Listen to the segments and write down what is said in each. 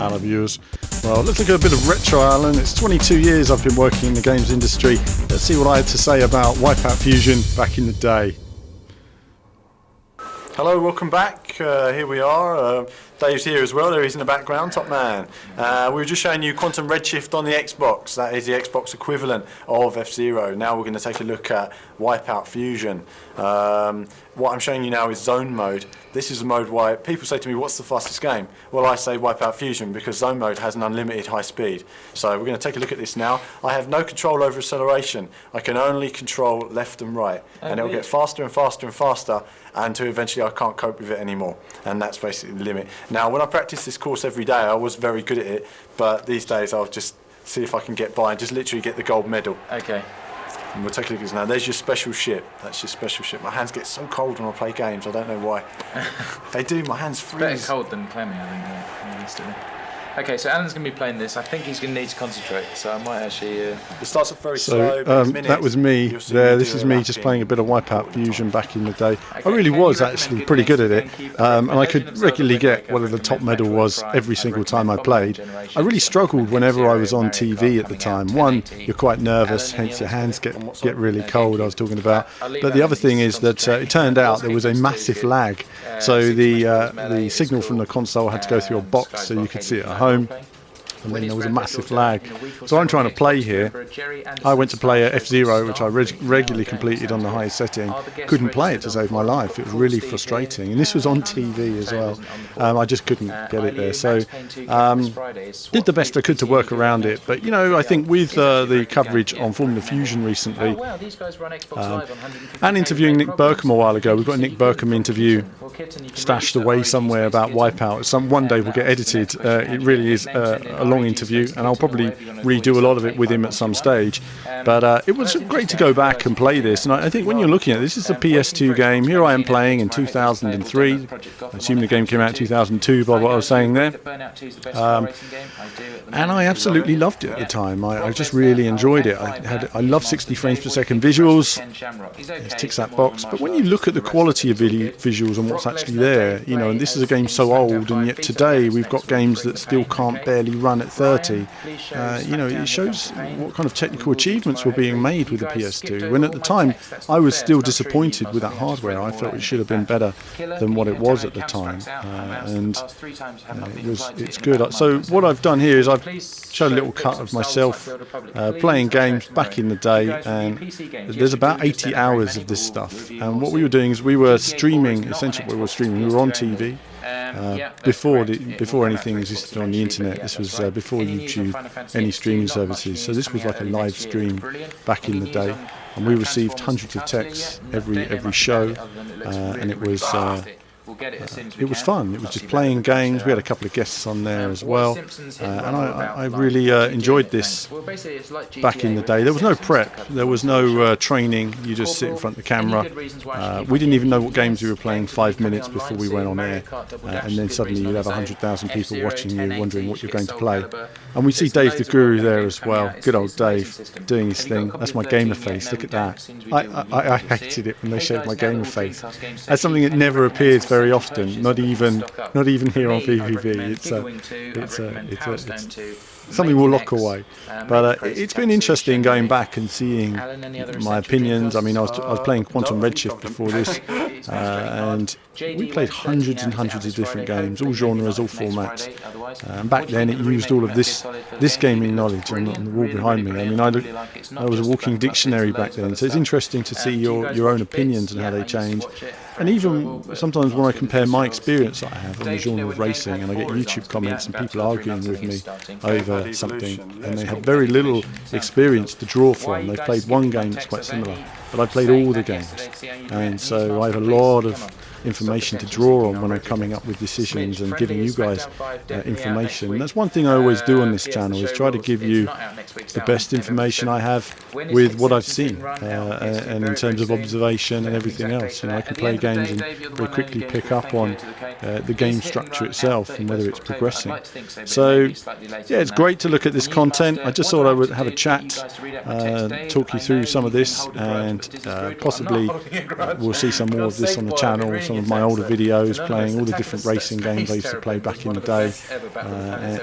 Alan viewers. Well, let's look at a bit of retro, Alan. It's 22 years I've been working in the games industry. Let's see what I had to say about Wipeout Fusion back in the day. Hello, welcome back. Here we are. Dave's here as well. There he's in the background, top man. We were just showing you Quantum Redshift on the Xbox. That is the Xbox equivalent of F-Zero. Now we're going to take a look at Wipeout Fusion. What I'm showing you now is Zone Mode. This is a mode why people say to me, what's the fastest game? Well, I say Wipeout Fusion because Zone Mode has an unlimited high speed. So we're going to take a look at this now. I have no control over acceleration. I can only control left and right. And it will get faster and faster and faster until eventually I can't cope with it anymore. And that's basically the limit. Now, when I practiced this course every day, I was very good at it. But these days, I'll just see if I can get by and just literally get the gold medal. Okay. And we'll take a look at this now. There's your special ship. That's your special ship. My hands get so cold when I play games. I don't know why. They do. My hands freeze. Better cold than clamming, I think. Okay, so Alan's going to be playing this. I think he's going to need to concentrate, so I might actually... It starts off very slow. That was me there. This is me just playing a bit of Wipeout Fusion back in the day. I really was actually pretty good at it, and I could regularly get whatever the top medal was every single time I played. I really struggled whenever I was on TV at the time. One, you're quite nervous, hence your hands get really cold, I was talking about. But the other thing is that it turned out there was a massive lag. So the signal from the console had to go through a box so you could see it at home, and then there was a massive lag. So I'm trying to play here. I went to play F-Zero, which I regularly completed on the highest setting. Couldn't play it to save my life. It was really frustrating. And this was on TV as well. I just couldn't get it there. So did the best I could to work around it. But, you know, I think with the coverage on Formula Fusion recently, and interviewing Nick Burkham a while ago, we've got a Nick Burkham interview stashed away somewhere about Wipeout. One day will get edited. It really is a long interview, and I'll probably redo a lot of it with him at some stage. But it was great to go back and play this, and I think when you're looking at this is a PS2 game. Here I am playing in 2003. I assume the game came out in 2002 by what I was saying there. And I absolutely loved it at the time. I just really enjoyed it. I love 60 frames per second visuals. It ticks that box. But when you look at the quality of visuals and what's actually there, you know, and this is a game so old, and yet today we've got games that still can't barely run at 30. You know, it shows what kind of technical achievements were being made with the PS2. When at the time I was still disappointed with that hardware. I felt it should have been better than what it was at the time, and it's good. So what I've done here is I've showed a little cut of myself playing games back in the day, and there's about 80 hours of this stuff. And what we were doing is we were streaming. Essentially, we were on TV. Before anything existed on the internet. This was before YouTube, any streaming services. So this was like a live stream back in the day, and we received hundreds of texts every show, and it was fun. It was just playing games. We had a couple of guests on there as well, and I really enjoyed this back in the day. There was no prep, there was no training. You just sit in front of the camera. We didn't even know what games we were playing 5 minutes before we went on air, and then suddenly you have 100,000 people watching you, wondering what you're going to play. And we see Dave the Guru there as well. Good old Dave doing his thing. That's my gamer face. Look at that. I hated it when they showed my gamer face. That's something that never appears very often, not even here on VVV. It's something we'll lock away. But it's been interesting going back and seeing my opinions. I mean, I was playing Quantum Redshift before this, and we played hundreds and hundreds of different games, all genres, all formats. And back then it used all of this gaming knowledge on the wall behind me. I mean, I was a walking dictionary back then, so it's interesting to see your own opinions and how they change. And even sometimes when I compare my experience that I have on the genre of racing, and I get YouTube comments and people arguing with me over something, and they have very little experience to draw from. They've played one game that's quite similar, but I played all the games, and so I have a lot of information to draw on when I'm coming up with decisions and giving you guys information. And that's one thing I always do on this channel, is try to give you the best information I have with what I've seen, and in terms of observation and everything else. You know, I can play games and very quickly pick up on the game structure itself and whether it's progressing. So yeah, it's great to look at this content. I just thought I would have a chat, talk you through some of this, and possibly we'll see some more of this on the channel, some of my older videos, playing all the different racing games I used to play back in the day,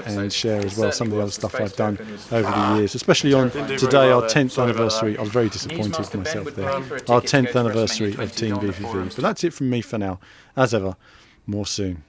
and share as well some of the other stuff I've done over the years, especially on today, our 10th anniversary. I was very disappointed with myself there. Our 10th anniversary of Team BVV. But that's it from me for now. As ever, more soon.